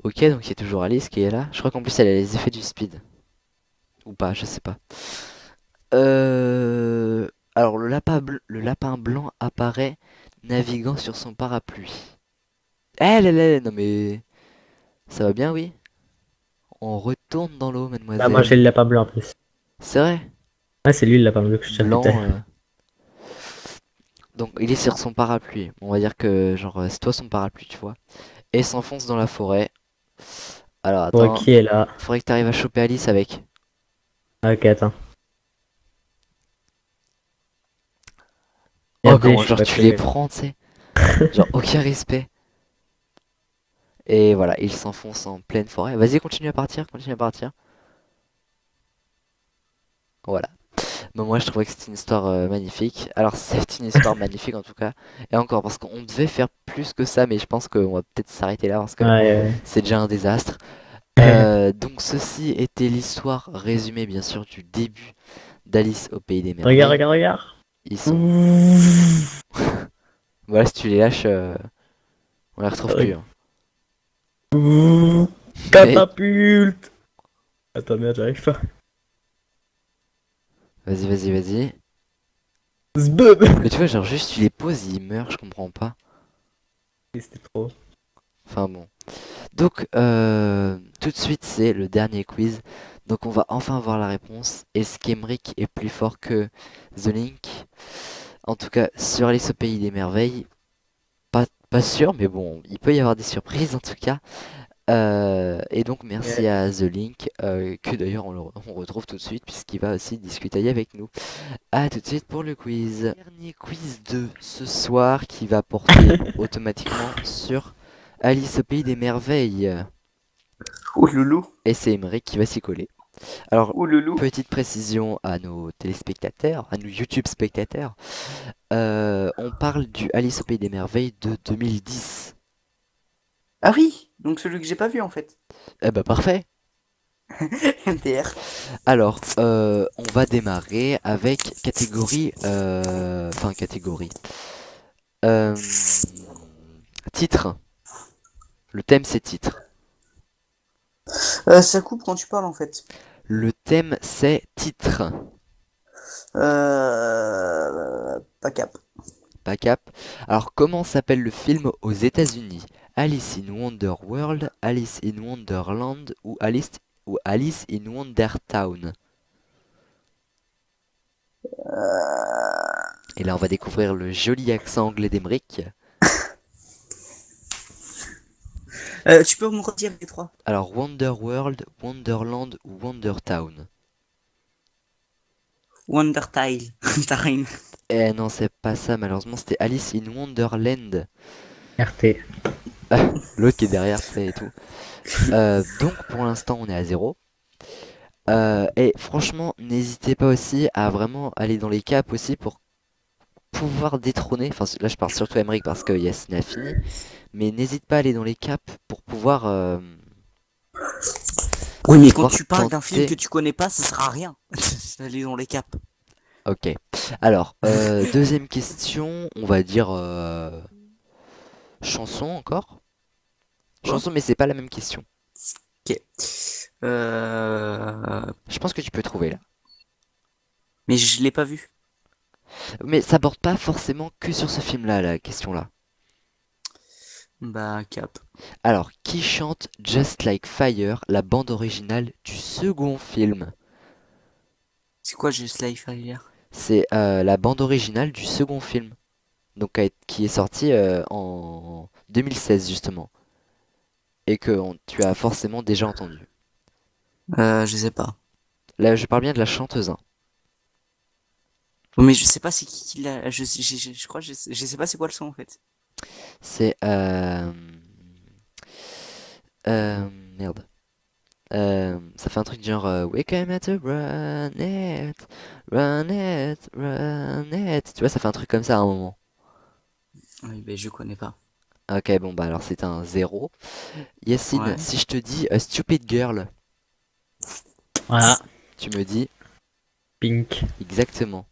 Ok, donc il y a toujours Alice qui est là. Je crois qu'en plus, elle a les effets du speed. Ou pas, je sais pas. Alors, le lapin blanc apparaît naviguant sur son parapluie. Non mais... Ça va bien, oui? On retourne dans l'eau, Bah, moi, j'ai mademoiselle. le lapin blanc en plus. C'est vrai? Ouais, c'est lui le lapin bleu que je cherchais tout à Blanc. l'heure. Donc, il est sur son parapluie. On va dire que, genre, c'est toi son parapluie, tu vois. Et s'enfonce dans la forêt. Alors, Bon, attends. qui est là? Faudrait que t'arrives à choper Alice avec. Ah, ok, attends. Oh, Regardez, comment, je suis genre, pas tu les prévu. prends, tu sais. Genre, aucun respect. Et voilà, il s'enfonce en pleine forêt. Vas-y, continue à partir, continue à partir. Voilà. Mais moi, je trouvais que c'était une histoire magnifique. Alors, c'est une histoire magnifique en tout cas. Et encore, parce qu'on devait faire plus que ça, mais je pense qu'on va peut-être s'arrêter là parce que Ouais, c'est déjà un désastre. ouais. Donc, ceci était l'histoire résumée, bien sûr, du début d'Alice au Pays des Regarde, Merveilles. regarde, regarde. Ils sont. Voilà, si tu les lâches, on les retrouve plus. Hein. Mais, Catapulte. Attends, merde, j'arrive pas. vas-y, vas-y, vas-y. Zbub. Mais tu vois, genre, juste tu les poses, ils meurent, je comprends pas. C'était trop. Enfin bon. Donc, tout de suite, c'est le dernier quiz. Donc, on va enfin voir la réponse. Est-ce qu'Emeric est plus fort que The Link? En tout cas, sur Alice au Pays des Merveilles, pas sûr, mais bon, il peut y avoir des surprises en tout cas. Et donc, merci Ouais. à The Link, que d'ailleurs on retrouve tout de suite, puisqu'il va aussi discuter avec nous. À tout de suite pour le quiz. Dernier quiz de ce soir qui va porter automatiquement sur Alice au Pays des Merveilles. Ouh loulou, Et c'est Emeric qui va s'y coller. Alors, ouh loulou. petite précision à nos téléspectateurs, à nos YouTube spectateurs. On parle du Alice au Pays des Merveilles de 2010. Ah oui, donc celui que j'ai pas vu en fait. Eh bah parfait. MDR. Alors, on va démarrer avec catégorie... Enfin, catégorie. Euh, Titre. Le thème, c'est titre. Ça coupe quand tu parles en fait. Le thème, c'est titre. Pas cap. Pas cap. Alors, comment s'appelle le film aux États-Unis? Alice in Wonderworld, Alice in Wonderland ou Alice in Wondertown? Et là, on va découvrir le joli accent anglais d'Emeric. Tu peux me redire les trois? Alors, Wonder World, Wonderland ou Wonder Town. Wondertile. T'as rien. Eh non, c'est pas ça, malheureusement, c'était Alice in Wonderland. RT. L'autre qui est derrière, c'est et tout. Donc, pour l'instant, on est à 0. Et franchement, n'hésitez pas aussi à vraiment aller dans les caps aussi pour pouvoir détrôner. Enfin, là, je parle surtout à Emeric parce que Yacine a fini. Mais n'hésite pas à aller dans les caps pour pouvoir. Oui, mais quand pouvoir tu parles d'un film tenter- que tu connais pas, ça sert à rien. D'aller dans les caps. Ok. Alors, deuxième question, on va dire chanson encore. Quoi Chanson, mais c'est pas la même question. Ok. Je pense que tu peux trouver là. Mais je l'ai pas vu. Mais ça porte pas forcément que sur ce film-là, la question-là. Bah, cap. Alors, qui chante Just Like Fire, la bande originale du second film? C'est quoi Just Like Fire? C'est la bande originale du second film. Donc, qui est sorti en 2016, justement. Et que tu as forcément déjà entendu. Je sais pas. Là, je parle bien de la chanteuse, hein. Mais je sais pas c'est qui l'a. Je crois, je sais pas c'est quoi le son en fait. C'est merde. Ça fait un truc du genre We came at to run it, run it, run it. Tu vois, ça fait un truc comme ça à un moment. Oui, ben je connais pas. Ok, bon, bah alors c'est un 0. Yacine, Ouais. si je te dis a Stupid Girl, Voilà. tu me dis Pink. exactement.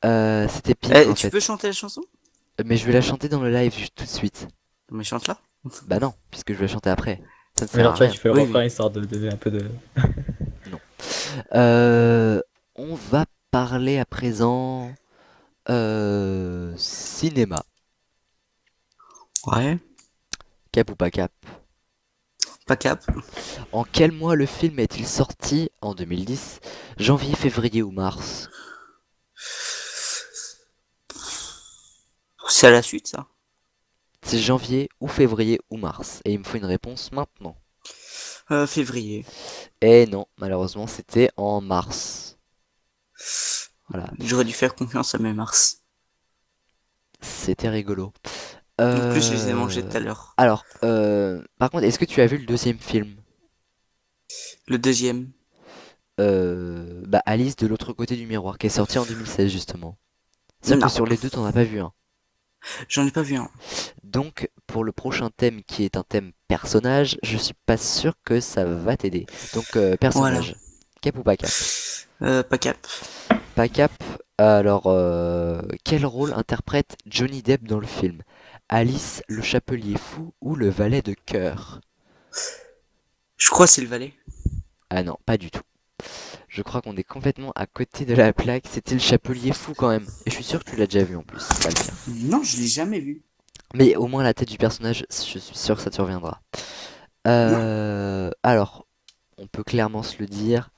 C'était Pink en Tu fait. peux chanter la chanson? Mais je vais la chanter dans le live tout de suite. Mais chante là. Bah non, puisque je vais la chanter après. Ça ne Mais sert alors, à tu vois, rien. tu fais le Oui, refrain oui. histoire de donner un peu de. On va parler à présent cinéma. Ouais. Cap ou pas cap? Pas cap. En quel mois le film est-il sorti en 2010? Janvier, février ou mars? C'est à la suite ça. C'est janvier ou février ou mars. Et il me faut une réponse maintenant. Février. Et non, malheureusement, c'était en mars. Voilà, J'aurais dû faire confiance à mes Mars. c'était rigolo. En plus, je les ai mangés tout à l'heure. Alors, par contre, est-ce que tu as vu le deuxième film? Le deuxième. Bah, Alice de l'autre côté du miroir, qui est sorti en 2016 justement. C'est-à-dire Non. que sur les deux, t'en as pas vu un. J'en ai pas vu un. Donc, pour le prochain thème qui est un thème personnage, je suis pas sûr que ça va t'aider. Donc, personnage. Cap ou pas cap? Pas cap. Pas cap. Alors, quel rôle interprète Johnny Depp dans le film? Alice, le chapelier fou ou le valet de cœur? Je crois que c'est le valet. Ah non, pas du tout. Je crois qu'on est complètement à côté de la plaque. C'était le chapelier fou quand même. Et je suis sûr que tu l'as déjà vu en plus. C'est pas le cas. Non, je l'ai jamais vu. Mais au moins la tête du personnage, je suis sûr que ça te reviendra. Alors, on peut clairement se le dire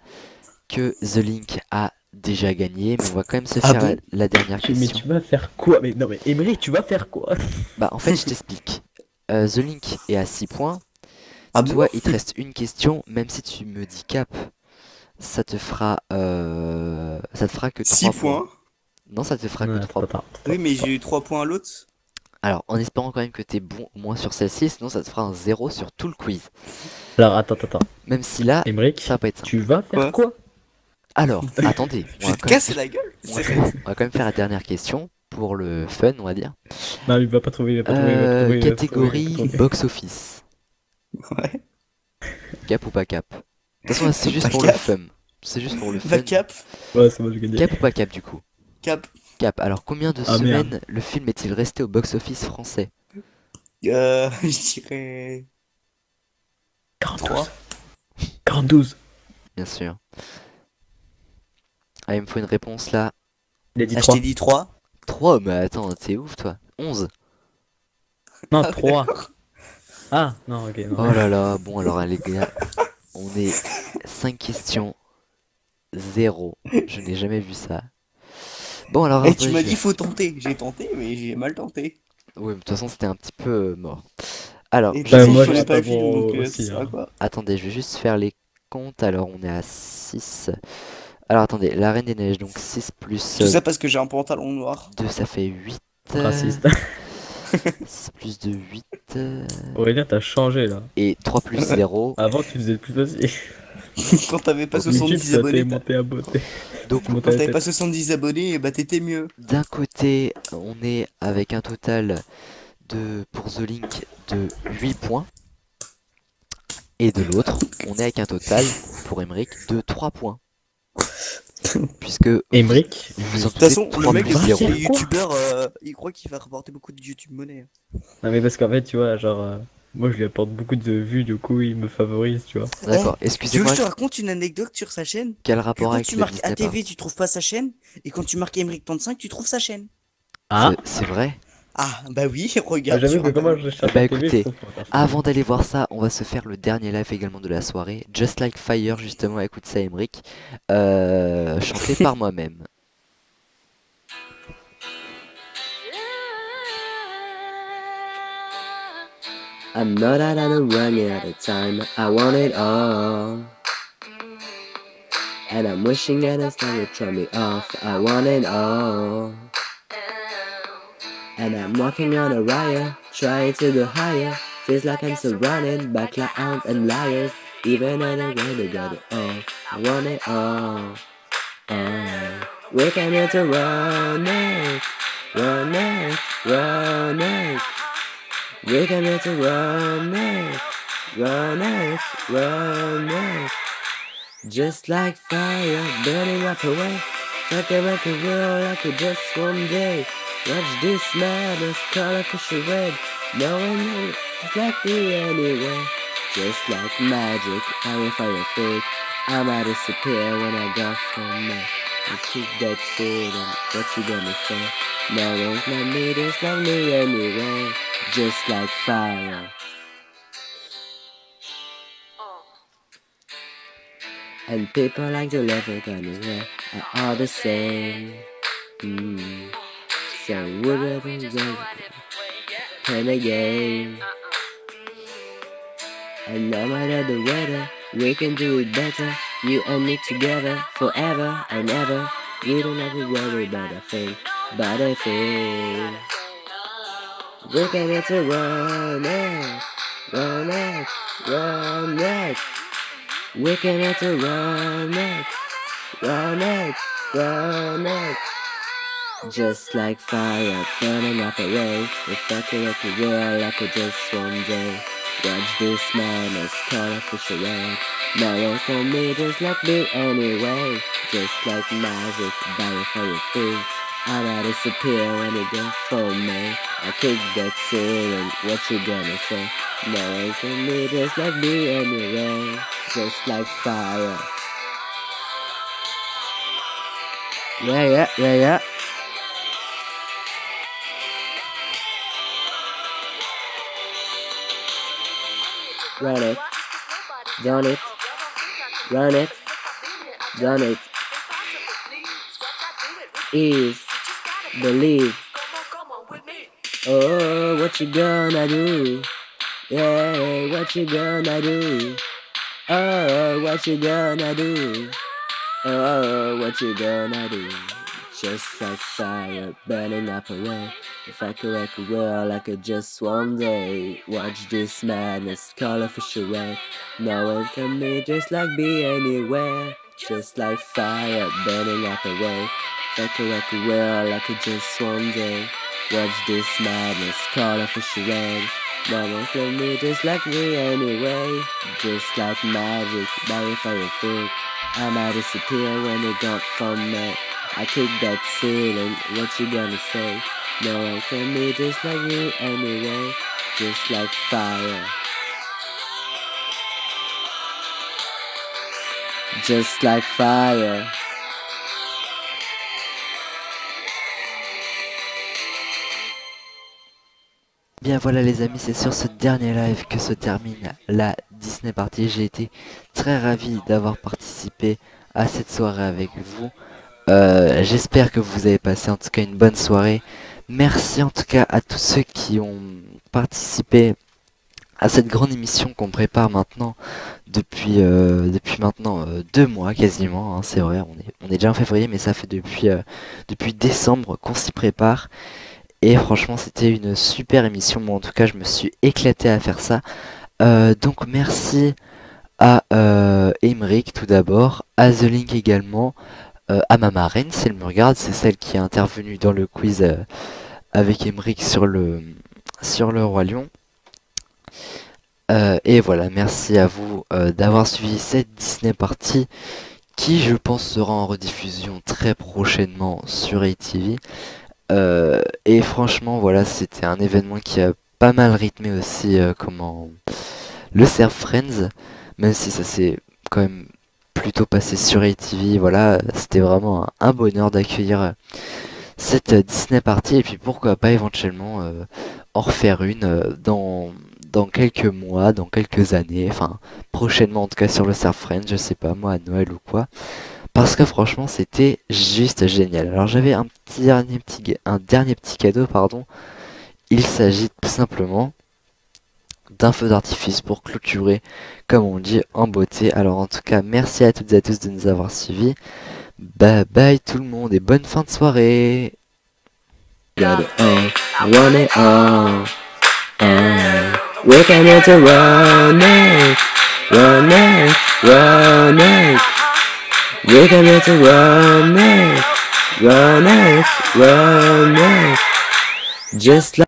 que The Link a déjà gagné, mais on va quand même se Ah faire bon la dernière Mais question. tu vas faire quoi? Mais non, mais Emery, tu vas faire quoi? Bah en fait, je t'explique. The Link est à 6 points. Ah Toi, il te reste une question, même si tu me dis cap, ça te fera que 6 3 points. Non, ça te fera Non, que 3 attends, points. attends. Oui, mais j'ai eu 3 points à l'autre. Alors, en espérant quand même que t'es bon au moins sur celle-ci, sinon ça te fera un 0 sur tout le quiz. Alors, attends. Même si là, Emeric, ça va pas être simple. tu vas faire quoi? Alors, attendez, Je vais te casser la gueule. on va quand même faire la dernière question pour le fun, on va dire. Non, il va pas trouver, il va pas trouver, il va pas trouver, il va pas Catégorie trouver, il va pas trouver. box-office. Ouais. Cap ou pas cap? De toute façon, c'est juste Pas pour cap. le fun. C'est juste pour le fun. Bah cap. Ouais, c'est bon, j'ai gagné. Cap ou pas cap du coup? Cap. Cap. Alors, combien de Ah, semaines merde. le film est-il resté au box-office français? Je dirais 42. 3. 42. Bien sûr. Ah, il me faut une réponse là. Il a dit Ah, je 3. t'ai dit 3. 3, mais attends, t'es ouf toi. 11. Non, 3. Ah, non, ok. Non. Oh là là, bon alors les gars, on est 5 questions, 0. Je n'ai jamais vu ça. Bon, alors, Et attendez, tu m'as je dit vais- faut tenter. J'ai tenté, mais j'ai mal tenté. Oui, mais de toute façon, c'était un petit peu mort. Alors, Et de toute je Bah, vais façon, je moi, je connais suis juste... pas pas le film, bon donc ça aussi. sert à Hein. quoi? Attendez, je vais juste faire les comptes. Alors, on est à 6. Alors, attendez, la Reine des Neiges, donc 6 plus Tout ça parce que j'ai un pantalon noir. 2, ça fait 8. Raciste. 6 plus 2, 8. Aurélien, t'as changé là. Et 3 plus 0. Avant, tu faisais plus facile. Quand t'avais pas Sur YouTube, 70 ça t'est abonnés, monté à beauté. Donc, C'est monté quand à la t'avais pas tête. 70 abonnés, bah t'étais mieux. d'un côté, on est avec un total pour The Link de 8 points. Et de l'autre, on est avec un total pour Emmerich de 3 points. Puisque Emmerich, vous en De toute façon, doutez, le 3 mec, plus va il 0. faire est quoi? youtubeur, il croit qu'il va rapporter beaucoup de YouTube monnaie. Non mais parce qu'en fait, tu vois, genre, moi je lui apporte beaucoup de vues, du coup il me favorise, tu vois. D'accord, Tu veux que excusez-moi, je te raconte une anecdote sur sa chaîne? quel Que rapport quand avec tu le marques Disney ATV, Park? tu trouves pas sa chaîne, et quand tu marques Emmerich35, tu trouves sa chaîne. Ah, C'est vrai? Ah, bah oui, ah, regarde j'avoue sur que comment Internet. je cherche Bah la TV, je écoutez, trouve pas. Perso. avant d'aller voir ça, on va se faire le dernier live également de la soirée. Just Like Fire, justement, écoute ça, Emmerich. Chanté par moi-même. I'm not out of running out of time. I want it all. And I'm wishing that it's time to throw me off. I want it all. And I'm walking on a riot, trying to go higher. Feels like I'm surrounded by clowns and liars. Even though I really got it all. I want it all. We can get to run it, run it, run it. We can get to run it, run it, run it. Just like fire burning up away. Like a record wheel, like a just one day. Watch this madness, colorful charade. No one knows, it's like me anyway. Just like magic, fire, fire, fake. I might disappear when I go from me. You keep that shit and what you gonna say? No one's like me, just like me anyway. Just like fire. And people like to love it anyway, are all the same. So we're gonna play a game. And no matter the weather, we can do it better. You and me together, forever and ever. We don't have to worry about a thing, but a thing. We can get to run it, run it, run it. We can get to run it, run it, run it. Just like fire burning up away. If I could let the world like a just one day. Watch this madness, colorful charade. No one can be just like me anyway. Just like magic, dying for your feet. I might disappear when you go for me. I kick that ceiling, what you gonna say? No one can be just like me anyway. Just like fire. Yeah. Run it, done it, run it, done it. Is believe. Oh, what you gonna do? Yeah, what you gonna do? Oh, what you gonna do? Oh, what you gonna do? Just like fire burning up away. If I could wreck a world like a just one day. Watch this madness, colorful charade. No one can be just like me anywhere. Just like fire burning up away. If I could wreck a world like a just one day. Watch this madness, colorful charade. No one can be just like me anyway. Just like magic, dying for your feet. I might disappear when they got from me. I kick that ceiling, what you gonna say? No one can be just like me anyway. Just like fire. Just like fire. Bien voilà les amis, c'est sur ce dernier live que se termine la Disney Party. J'ai été très ravi d'avoir participé à cette soirée avec vous. J'espère que vous avez passé en tout cas une bonne soirée. Merci en tout cas à tous ceux qui ont participé à cette grande émission qu'on prépare maintenant depuis maintenant 2 mois quasiment, hein, c'est vrai, on est déjà en février, mais ça fait depuis décembre qu'on s'y prépare. Et franchement, c'était une super émission. Moi, en tout cas, je me suis éclaté à faire ça. Donc, merci à Emeric tout d'abord, à The Link également, à ma marraine, si elle me regarde, c'est celle qui est intervenue dans le quiz avec Emeric sur le Roi Lion. Et voilà, merci à vous d'avoir suivi cette Disney Party qui, je pense, sera en rediffusion très prochainement sur ATV. Et franchement, voilà, c'était un événement qui a pas mal rythmé aussi le Surf Friends, même si ça s'est quand même plutôt passé sur ATV. Voilà, c'était vraiment un bonheur d'accueillir cette Disney Party et puis pourquoi pas éventuellement en refaire une dans quelques mois, dans quelques années, enfin prochainement en tout cas sur le Surf Friends, je sais pas moi à Noël ou quoi. Parce que franchement c'était juste génial. Alors j'avais un dernier petit cadeau, pardon. Il s'agit tout simplement d'un feu d'artifice pour clôturer, comme on dit, en beauté. Alors en tout cas, merci à toutes et à tous de nous avoir suivis. Bye bye tout le monde et bonne fin de soirée. Got it all, I want it all. We can get to run it, run it, run it. We can get to run it, run it, run it. Just like